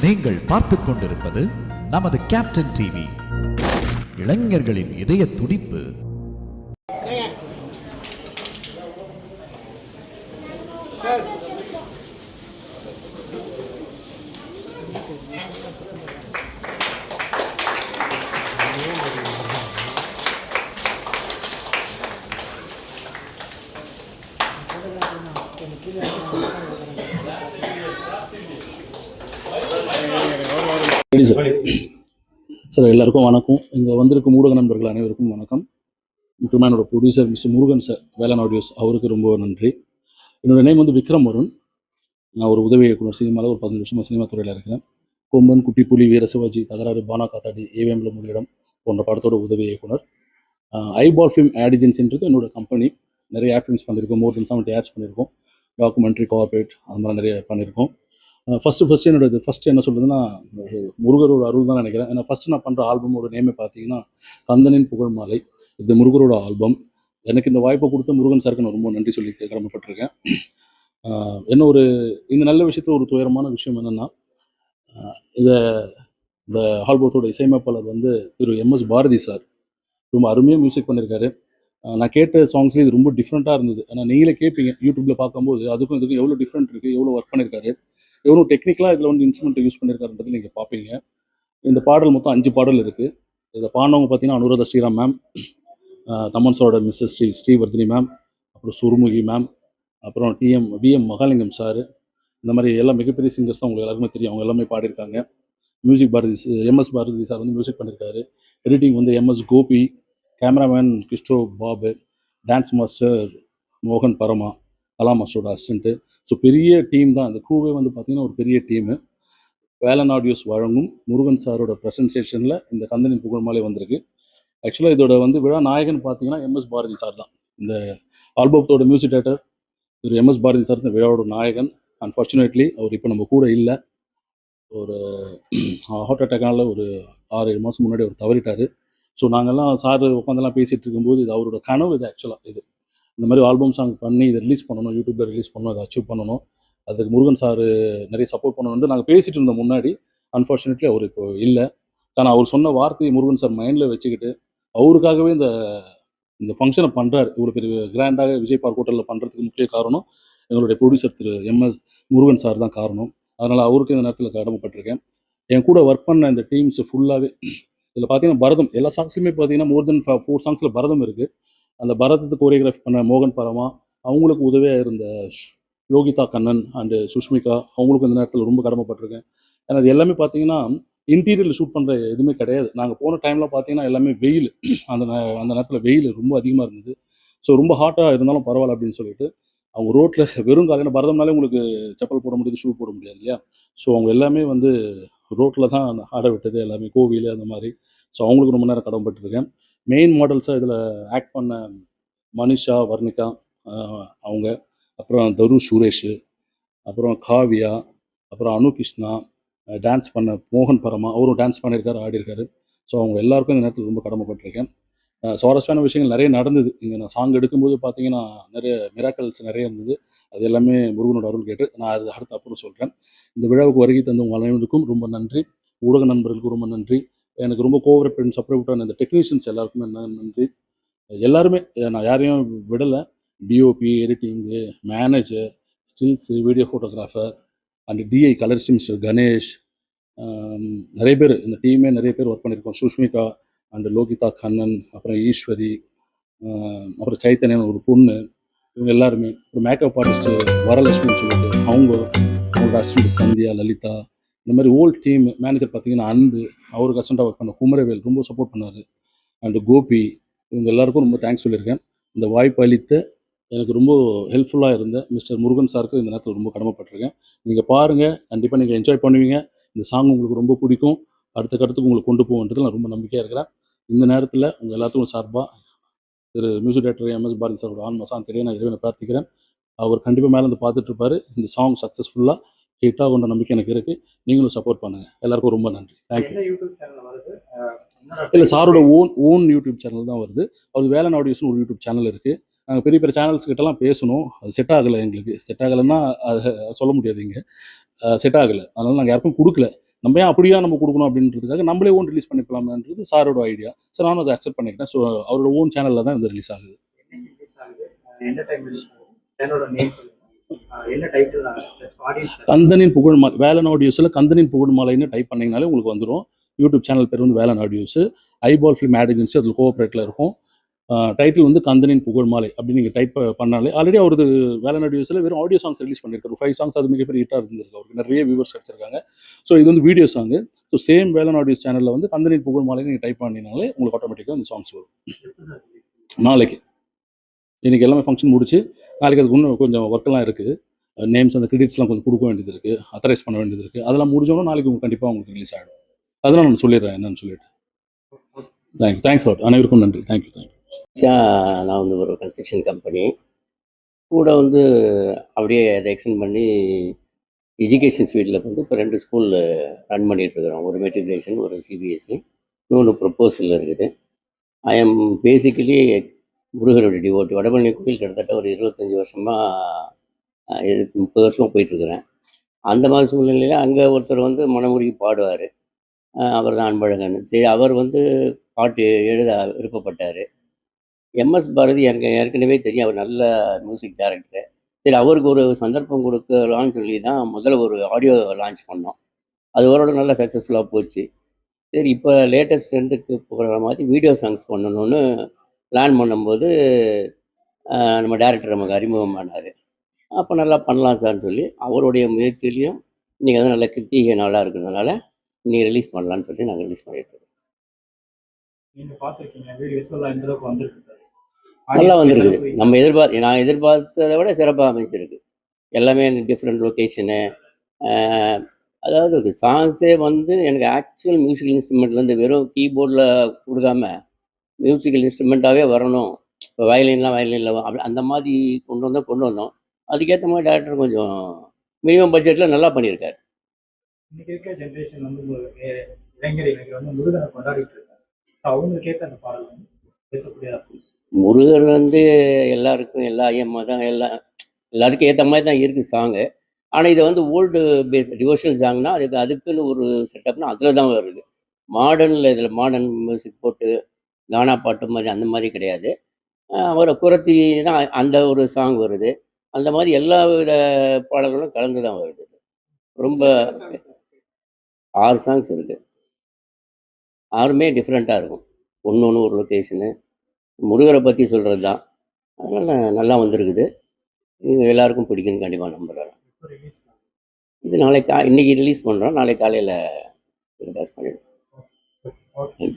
நீங்கள் பார்த்துக் கொண்டிருப்பது நமது கேப்டன் டிவி. இளைஞர்களின் இதய துடிப்பு. சார் எல்லாருக்கும் வணக்கம். இங்கே வந்திருக்கும் ஊடக நண்பர்கள் அனைவருக்கும் வணக்கம். முக்கியமாக என்னோட producer mister Murugan sir, Velan audios, அவருக்கு ரொம்ப நன்றி. என்னோடய நேம் வந்து விக்ரம் வருண். நான் ஒரு உதவி இயக்குனர், சினிமாவில் ஒரு 15 வருஷமாக சினிமா துறையில் இருக்கிறேன். கொம்பன், குட்டி புலி, வீர சிவாஜி, தகராறு, பானா காத்தாடி, ஏவிஎம்ல முதலிடம் போன்ற படத்தோட உதவி இயக்குனர். ஐபால் ஃபிலிம் ஆட் ஏஜென்சின்றது என்னோட கம்பெனி. நிறைய ஆட் ஃபிலிம்ஸ் பண்ணியிருக்கோம், மோர் தென் 70 ஆட்ஸ் பண்ணியிருக்கோம். டாக்குமெண்ட்ரி, கார்பரேட், அது மாதிரி நிறைய பண்ணியிருக்கோம். ஃபஸ்ட்டு என்னோடது என்ன சொல்கிறதுன்னா, முருகரோட அருள் தான் நினைக்கிறேன். ஏன்னா ஃபஸ்ட்டு நான் பண்ணுற ஆல்பமோட நேமே பார்த்தீங்கன்னா கந்தனின் புகழ் மாலை. இது முருகரோட ஆல்பம். எனக்கு இந்த வாய்ப்பை கொடுத்த முருகன் சாருக்கு நான் ரொம்ப நன்றி சொல்லி கடமைப்பட்டிருக்கேன். என்ன ஒரு இந்த நல்ல விஷயத்தில் ஒரு துயரமான விஷயம் என்னென்னா, இந்த ஆல்பத்தோட இசையமைப்பாளர் வந்து திரு எம்எஸ் பாரதி சார் ரொம்ப அருமையாக மியூசிக் பண்ணியிருக்காரு. நான் கேட்ட சாங்ஸ்லேயே இது ரொம்ப டிஃப்ரெண்ட்டாக இருந்தது. ஏன்னா நீங்களே கேட்பீங்க யூடியூப்பில் பார்க்கும்போது, அதுக்கும் இதுக்கும் எவ்வளோ டிஃப்ரெண்ட் இருக்குது, எவ்வளோ ஒர்க் பண்ணியிருக்காரு, எவ்வளோ டெக்னிக்கலாக இதில் வந்து இன்ஸ்ட்ருமெண்ட்டை யூஸ் பண்ணியிருக்காருன்றது நீங்கள் பார்ப்பீங்க. இந்த பாடல் மொத்தம் 5 பாடல் இருக்குது. இதை பாடினவங்க பார்த்தீங்கன்னா அனுராதா ஸ்ரீராம் மேம், தமன் சாரோட மிஸ்ஸஸ் ஸ்ரீவர்தினி மேம், அப்புறம் சுருமுகி மேம், அப்புறம் விஎம் மகாலிங்கம் சார். இந்த மாதிரி எல்லாம் மிகப்பெரிய சிங்கர்ஸ் தான் உங்களுக்கு எல்லாருக்குமே தெரியும். அவங்க எல்லாமே பாடியிருக்காங்க. மியூசிக் எம்எஸ் பாரதி சார் வந்து மியூசிக் பண்ணியிருக்காரு. எடிட்டிங் வந்து MS Gopi, cameraman Christo Babu, dance master மோகன் பரமா, கலா மாஸ்டரோட அசிஸ்டண்ட்டு. ஸோ பெரிய டீம் தான். அந்த க்ரூவே வந்து பார்த்திங்கன்னா ஒரு பெரிய டீமு. வேலன் ஆடியோஸ் வழங்கும் முருகன் சாரோட ப்ரெசன்டேஷனில் இந்த கந்தனின் புகழ் மாலை வந்திருக்கு. ஆக்சுவலாக இதோட வந்து விழா நாயகன் பார்த்தீங்கன்னா எம்எஸ் பாரதி சார் தான். இந்த ஆல்பத்தோட மியூசிக் டைரக்டர் திரு எம்எஸ் பாரதி சார் இந்த விழாவோட நாயகன். அன்ஃபார்ச்சுனேட்லி அவர் இப்போ நம்ம கூட இல்லை. ஒரு ஹார்ட் அட்டாக்னால ஒரு 6-7 மாதம் முன்னாடி அவர் தவறிட்டார். ஸோ நாங்கள்லாம் சார் உட்காந்தெல்லாம் பேசிகிட்டு இருக்கும்போது, இது அவரோட கனவு. இது ஆக்சுவலாக இந்த மாதிரி ஆல்பம் சாங் பண்ணி இதை ரிலீஸ் பண்ணணும், யூடியூப்பில் ரிலீஸ் பண்ணணும், அதை அச்சீவ் பண்ணணும், அதுக்கு முருகன் சார் நிறைய சப்போர்ட் பண்ணணும்னு நாங்கள் பேசிகிட்டு இருந்தோம் முன்னாடி. அன்ஃபார்ச்சுனேட்லி அவர் இப்போ இல்லை. ஆனால் அவர் சொன்ன வார்த்தையை முருகன் சார் மைண்டில் வச்சுக்கிட்டு அவருக்காகவே இந்த ஃபங்க்ஷனை பண்ணுறாரு. இவ்வளோ பெரிய கிராண்டாக விஜய் பார்க் ஹோட்டலில் பண்ணுறதுக்கு முக்கிய காரணம் எங்களுடைய ப்ரொடியூசர் திரு எம்எஸ் முருகன் சார் தான் காரணம். அதனால் அவருக்கு இந்த நேரத்தில் கடமைப்பட்டிருக்கேன். என் கூட ஒர்க் பண்ண இந்த டீம்ஸ் ஃபுல்லாகவே இதில் பார்த்தீங்கன்னா பரதம் எல்லா சாங்ஸ்லையுமே பார்த்தீங்கன்னா மோர் தென் 4 சாங்ஸில் பரதம் இருக்குது. அந்த பரதத்தை கோரியோகிராஃபி பண்ண மோகன் பரமா, அவங்களுக்கு உதவியாக இருந்த யோகிதா கண்ணன் அண்டு சுஷ்மிகா, அவங்களுக்கும் இந்த நேரத்தில் ரொம்ப கடமைப்பட்டிருக்கேன். ஏன்னா அது எல்லாமே பார்த்தீங்கன்னா இன்டீரியரில் ஷூட் பண்ணுற எதுவுமே கிடையாது. நாங்கள் போன டைமில் பார்த்தீங்கன்னா எல்லாமே வெயில். அந்த நேரத்தில் வெயில் ரொம்ப அதிகமாக இருந்தது. ஸோ ரொம்ப ஹாட்டாக இருந்தாலும் பரவாயில்ல அப்படின்னு சொல்லிட்டு அவங்க ரோட்டில் வெறும் காலையில் பரதம்னாலே உங்களுக்கு செப்பல் போட முடியாது, ஷூ போட முடியாது இல்லையா? ஸோ அவங்க எல்லாமே வந்து ரோட்டில் தான் ஆட விட்டது, எல்லாமே கோவில் அந்த மாதிரி. ஸோ அவங்களுக்கு ரொம்ப நேரம் கடமைப்பட்டிருக்கேன். மெயின் மாடல்ஸாக இதில் ஆக்ட் பண்ண மனிஷா, வர்ணிகா, அவங்க, அப்புறம் தருஷ் சுரேஷ், அப்புறம் காவியா, அப்புறம் அனு கிருஷ்ணா, டான்ஸ் பண்ண மோகன் பரமா, அவரும் டான்ஸ் பண்ணியிருக்காரு, ஆடியிருக்காரு. ஸோ அவங்க எல்லாருக்கும் இந்த நேரத்தில் ரொம்ப கடமைப்பட்டிருக்கேன். சுவாரஸ்யமான விஷயங்கள் நிறைய நடந்தது. இங்கே நான் சாங் எடுக்கும்போது பார்த்தீங்கன்னா நிறைய மிராக்கல்ஸ் நிறைய இருந்தது. அது எல்லாமே முருகனோட அருள் கேட்டு நான் அது அடுத்து அப்புறம் சொல்கிறேன். இந்த விழாவுக்கு வருகை தந்த உங்கள் அனைவருக்கும் ரொம்ப நன்றி. ஊடக நண்பர்களுக்கும் ரொம்ப நன்றி. எனக்கு ரொம்ப கோஆப்ரேட் பண்ணி சப்போர்ட் பண்ண இந்த டெக்னீஷியன்ஸ் எல்லாருக்குமே நன்றி. எல்லாருமே நான் யாரையும் விடலை. DOP, editing, manager, stills, video photographer and DI colourist mister Ganesh, நிறைய பேர் இந்த டீமே நிறைய பேர் ஒர்க் பண்ணியிருக்கோம். சுஷ்மிகா அண்டு லோகிதா கண்ணன், அப்புறம் ஈஸ்வரி, அப்புறம் சைத்தன்யன் ஒரு பொண்ணு, இவங்க எல்லாருமே. ஒரு மேக்கப் ஆர்டிஸ்ட்டு வரலட்சுமின்னு சொல்லிட்டு அவங்களோட அசிஸ்டன்ட் சந்தியா, லலிதா, இந்த மாதிரி ஓல்ட் டீம். மேனேஜர் பார்த்தீங்கன்னா அன்பு, அவருக்கு அசிஸ்டண்ட்டாக ஒர்க் பண்ண குமரவேல் ரொம்ப சப்போர்ட் பண்ணார். அண்டு கோபி, இவங்க எல்லாருக்கும் ரொம்ப தேங்க்ஸ் சொல்லியிருக்கேன். இந்த வாய்ப்பு அளித்த எனக்கு ரொம்ப ஹெல்ப்ஃபுல்லாக இருந்த மிஸ்டர் முருகன் சாருக்கு இந்த நேரத்தில் ரொம்ப கடமைப்பட்டிருக்கேன். நீங்கள் பாருங்கள், கண்டிப்பாக நீங்கள் என்ஜாய் பண்ணுவீங்க. இந்த சாங் உங்களுக்கு ரொம்ப பிடிக்கும். அடுத்த கட்டத்துக்கு உங்களுக்கு கொண்டு போகுன்றது நான் ரொம்ப நம்பிக்கையாக இருக்கிறேன். இந்த நேரத்தில் உங்கள் எல்லாத்துக்கும் சார்பாக திரு மியூசிக் டைரக்டர் எம்எஸ் பாரதி சாரோட ஆன்மசான் தெரிய நான் இறைவனை பிரார்த்திக்கிறேன். அவர் கண்டிப்பாக மேலே வந்து பார்த்துட்ருப்பார். இந்த சாங் சக்ஸஸ்ஃபுல்லாக ஹிட்டாக கொண்ட நம்பிக்கை எனக்கு இருக்குது. நீங்களும் சப்போர்ட் பண்ணுங்கள். எல்லாருக்கும் ரொம்ப நன்றி. தேங்க்யூ. இல்லை, சாரோட ஓன் யூடியூப் சேனல் தான் வருது. அது வேலன் ஆடியோஸ்னு ஒரு யூடியூப் சேனல் இருக்குது. நாங்கள் பெரிய பெரிய சேனல்ஸ் கிட்டலாம் பேசணும். அது செட் ஆகலை. எங்களுக்கு செட் ஆகலைன்னா அதை சொல்ல முடியாது. இங்கே செட் ஆகலை. அதனால் நாங்கள் யாருக்கும் கொடுக்கல. நம்ம ஏன் அப்படியா நம்ம கொடுக்கணும் அப்படின்றதுக்காக நம்மளே ஓன் ரிலீஸ் பண்ணிக்கலாம்ன்றது சாரோட ஐடியா. ஸோ நானும் அதை அக்செப்ட் பண்ணிக்கிட்டேன். ஸோ அவரோட ஓன் சேனலில் தான் இது ரிலீஸ் ஆகுது. என்னைக்கு ரிலீஸ் ஆகுது? எந்த டைம் ரிலீஸ் ஆகுது? சேனலோட நேம் சொல்லுங்க. என்ன டைட்டில் ஆடியன்ஸ்? கந்தனின் புகழ் மாலை. வேலன் ஆடியோஸில் கந்தனின் புகழ் மாலைன்னு டைப் பண்ணிங்கனாலே உங்களுக்கு வந்துடும். யூடியூப் சேனல் பேர் வந்து Velan audios. Eyeball film ad agency அதில் கோஆப்ரேட்டில் இருக்கும். டைட்டில் வந்து கந்தனின் புகழ் மாலை அப்படின்னு நீங்கள் டைப் பண்ணாலே ஆல்ரெடி அவரது வேலன் ஆடியோஸில் வெறும் ஆடியோ சாங்ஸ் ரிலீஸ் பண்ணியிருக்காரு. 5 சாங்ஸ் அது மிகப்பெரிய ஹிட்டாக இருந்திருக்கு. அவருக்கு நிறைய வியூவர்ஸ் கிடச்சிருக்காங்க. ஸோ இது வந்து video song. So same Velan audios சேனலில் வந்து கந்தனின் புகழ் மாலைன்னு நீங்கள் டைப் பண்ணினாலே உங்களுக்கு ஆட்டோமேட்டிக்காக இந்த சாங்ஸ் வரும். நாளைக்கு இன்றைக்கி எல்லாமே ஃபங்க்ஷன் முடிச்சு நாளைக்கு அதுக்கு இன்னும் கொஞ்சம் ஒர்க்கெல்லாம் இருக்குது. நேம்ஸ் அந்த கிரெடிட்ஸ்லாம் கொஞ்சம் கொடுக்க வேண்டியது இருக்குது, அத்தரைஸ் பண்ண வேண்டியது இருக்குது. அதெல்லாம் முடிஞ்சோன்னா நாளைக்கு உங்களுக்கு கண்டிப்பாக உங்களுக்கு ரிலீஸ் ஆகிடும். அதெல்லாம் நான் சொல்லிடுறேன் என்னன்னு சொல்லிட்டு. Thanks lot. அனைவருக்கும் நன்றி. தேங்க்யூ. நான் வந்து ஒரு கன்ஸ்ட்ரக்ஷன் கம்பெனி கூட வந்து அப்படியே அதை எக்ஸ்டெண்ட் பண்ணி எஜுகேஷன் ஃபீல்டில் வந்து இப்போ 2 ஸ்கூல் ரன் பண்ணிகிட்ருக்குறோம். ஒரு மெட்ரிகுலேஷன், ஒரு சிபிஎஸ்சி, இன்னொன்று ப்ரொப்போசல் இருக்குது. ஐ எம் பேசிக்கலி முருகருடைய டிவோட்டி. வடபழனி கோயில் கிட்டத்தட்ட ஒரு 25 வருஷமாக 30 வருஷமாக போயிட்டுருக்குறேன். அந்த மாதிரி சூழ்நிலையில் அங்கே ஒருத்தர் வந்து மனமுருகி பாடுவார். அவர் தான் அன்பழகன். சரி, அவர் வந்து பாட்டு எழுத விருப்பப்பட்டார். எம்எஸ் பாரதி எனக்கு ஏற்கனவே தெரியும். அவர் நல்ல மியூசிக் டைரக்டரு. சரி, அவருக்கு ஒரு சந்தர்ப்பம் கொடுக்கலான்னு சொல்லி தான் முதல்ல ஒரு ஆடியோ லான்ச் பண்ணோம். அது ஓரளவு நல்லா சக்ஸஸ்ஃபுல்லாக போச்சு. சரி, இப்போ லேட்டஸ்ட் ட்ரெண்டுக்கு போகிற மாதிரி வீடியோ சாங்ஸ் பண்ணணும்னு பிளான் பண்ணும்போது நம்ம டைரக்டர் நமக்கு அறிமுகமானார். அப்போ நல்லா பண்ணலாம் சார்ன்னு சொல்லி அவருடைய முயற்சியிலையும் இன்றைக்கி வந்து நல்ல கிருத்திகை நாளாக இருக்கிறதுனால இன்றைக்கி ரிலீஸ் பண்ணலான்னு சொல்லி நாங்கள் ரிலீஸ் பண்ணிட்டுருக்கோம். நீங்க பார்த்துருக்கீங்க வீடியோஸ் எல்லாம் எந்த அளவுக்கு வந்திருக்கு சார்? நல்லா வந்திருக்குது. நான் எதிர்பார்த்ததை விட சிறப்பாக அமைஞ்சிருக்கு. எல்லாமே டிஃப்ரெண்ட் லொக்கேஷனு. அதாவது சாங்ஸே வந்து எனக்கு ஆக்சுவல் மியூசிக்கல் இன்ஸ்ட்ருமெண்ட்லேருந்து வெறும் கீபோர்டில் கொடுக்காம மியூசிக்கல் இன்ஸ்ட்ருமெண்ட்டாகவே வரணும். இப்போ வயலினில் அப்படி அந்த மாதிரி கொண்டு வந்தோம். அதுக்கேற்ற மாதிரி டேரக்டர் கொஞ்சம் மினிமம் பட்ஜெட்டில் நல்லா பண்ணியிருக்காரு. இன்னைக்கு இருக்கிற ஜென்ரேஷன் வந்து இளைஞர்கள் வந்து முருகனை கொண்டாடிட்டு இருக்காங்க. ஸோ அவங்களுக்கு ஏற்ற அந்த பாடல் வந்து ஏற்றக்கூடியதா இருக்கும். முருகர் வந்து எல்லாருக்கும் எல்லா மதம் எல்லாருக்கும் ஏற்ற மாதிரி தான் இருக்குது சாங்கு. ஆனால் இதை வந்து ஓல்டு டிவோஷனல் சாங்னா அதுக்குன்னு ஒரு செட்டப்னா அதில் தான் வருது. இதில் மாடர்ன் மியூசிக் போட்டு கானா பாட்டு மாதிரி அந்த மாதிரி கிடையாது. அவரை குறத்தி தான் அந்த ஒரு சாங் வருது. அந்த மாதிரி எல்லா வித பாடல்களும் கலந்து தான் வருது. ரொம்ப 6 சாங்ஸ் இருக்குது. 6மே டிஃப்ரெண்ட்டாக இருக்கும். ஒன்று ஒரு லொக்கேஷனு. முருகரை பற்றி சொல்கிறது தான். அதனால் நல்லா வந்திருக்குது. இது எல்லாருக்கும் பிடிக்குன்னு கண்டிப்பாக நம்புகிறேன். இது நாளைக்கு இன்றைக்கி ரிலீஸ் பண்ணுறோம். நாளைக்கு காலையில் டெலிகாஸ்ட் பண்ணிடுவோம். ஓகே.